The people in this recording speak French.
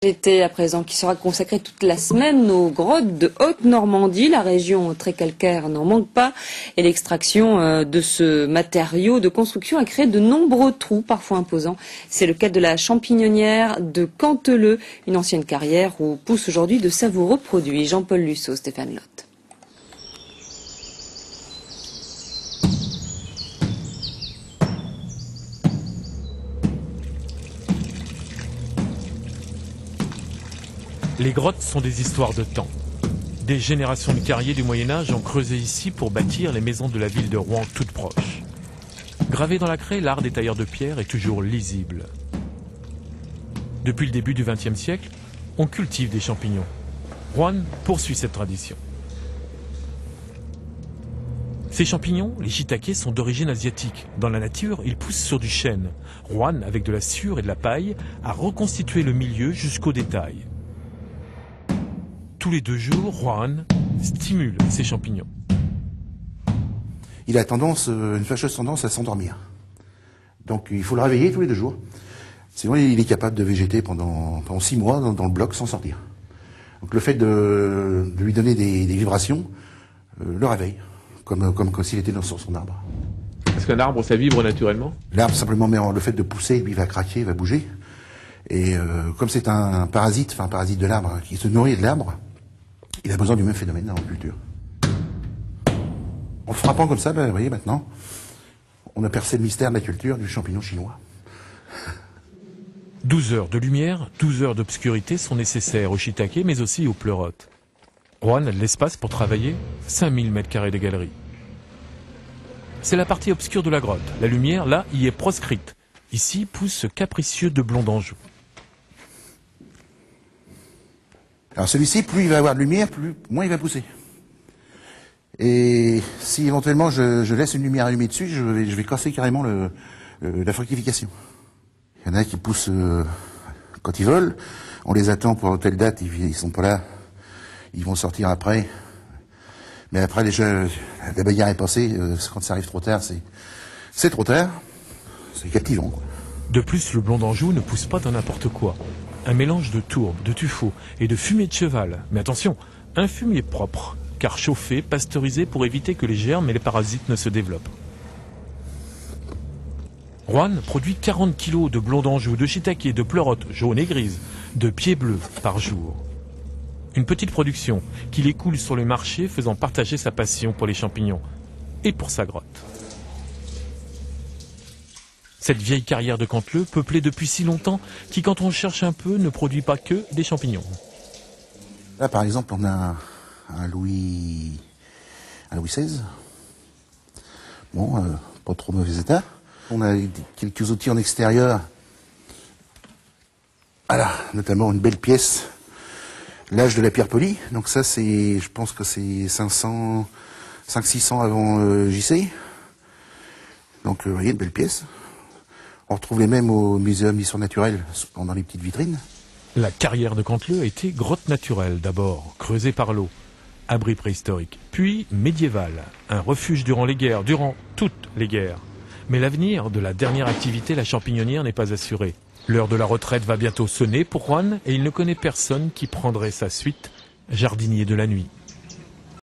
L'été à présent qui sera consacré toute la semaine aux grottes de Haute-Normandie. La région très calcaire n'en manque pas et l'extraction de ce matériau de construction a créé de nombreux trous parfois imposants. C'est le cas de la champignonnière de Canteleu, une ancienne carrière où poussent aujourd'hui de savoureux produits. Jean-Paul Lussot, Stéphane Lotte. Les grottes sont des histoires de temps. Des générations de carriers du Moyen-Âge ont creusé ici pour bâtir les maisons de la ville de Rouen toutes proches. Gravé dans la craie, l'art des tailleurs de pierre est toujours lisible. Depuis le début du XXe siècle, on cultive des champignons. Rouen poursuit cette tradition. Ces champignons, les shiitakes, sont d'origine asiatique. Dans la nature, ils poussent sur du chêne. Rouen, avec de la sciure et de la paille, a reconstitué le milieu jusqu'au détail. Tous les 2 jours, Rouen stimule ces champignons. Il a une fâcheuse tendance à s'endormir. Donc il faut le réveiller tous les 2 jours. Sinon il est capable de végéter pendant 6 mois dans le bloc sans sortir. Donc le fait de lui donner des vibrations le réveille, comme s'il était sur son arbre. Est-ce qu'un arbre, ça vibre naturellement? L'arbre simplement, mais le fait de pousser, lui, il va craquer, il va bouger. Et comme c'est un parasite de l'arbre, qui se nourrit de l'arbre, il a besoin du même phénomène dans la culture. En frappant comme ça, vous voyez maintenant, on a percé le mystère de la culture du champignon chinois. 12 heures de lumière, 12 heures d'obscurité sont nécessaires aux shiitakes, mais aussi aux pleurotes. Rouen a de l'espace pour travailler, 5000 m² de galeries. C'est la partie obscure de la grotte. La lumière, là, y est proscrite. Ici pousse ce capricieux de blond d'Anjou. Alors celui-ci, plus il va avoir de lumière, moins il va pousser. Et si éventuellement je laisse une lumière allumée dessus, je vais casser carrément la fructification. Il y en a qui poussent quand ils veulent. On les attend pour telle date, ils sont pas là. Ils vont sortir après. Mais après, déjà, la bagarre est passée. Quand ça arrive trop tard, c'est trop tard. C'est captivant, quoi. De plus, le blond d'Anjou ne pousse pas dans n'importe quoi. Un mélange de tourbe, de tuffeau et de fumier de cheval. Mais attention, un fumier propre, car chauffé, pasteurisé pour éviter que les germes et les parasites ne se développent. Rouen produit 40 kg de blond d'Anjou, de shiitake, de pleurotes jaunes et grises, de pieds bleus par jour. Une petite production qu'il écoule sur le marché, faisant partager sa passion pour les champignons et pour sa grotte. Cette vieille carrière de Canteleu, peuplée depuis si longtemps, qui, quand on cherche un peu, ne produit pas que des champignons. Là, par exemple, on a un Louis XVI. Bon, pas trop mauvais état. On a quelques outils en extérieur. Voilà, notamment une belle pièce. L'âge de la pierre polie. Donc ça, je pense que c'est 500-600 avant JC. Donc, vous voyez, une belle pièce. On retrouve les mêmes au Muséum d'Histoire Naturelle, dans les petites vitrines. La carrière de Canteleu a été grotte naturelle d'abord, creusée par l'eau, abri préhistorique, puis médiévale, un refuge durant les guerres, durant toutes les guerres. Mais l'avenir de la dernière activité, la champignonnière, n'est pas assuré. L'heure de la retraite va bientôt sonner pour Rouen et il ne connaît personne qui prendrait sa suite, jardinier de la nuit.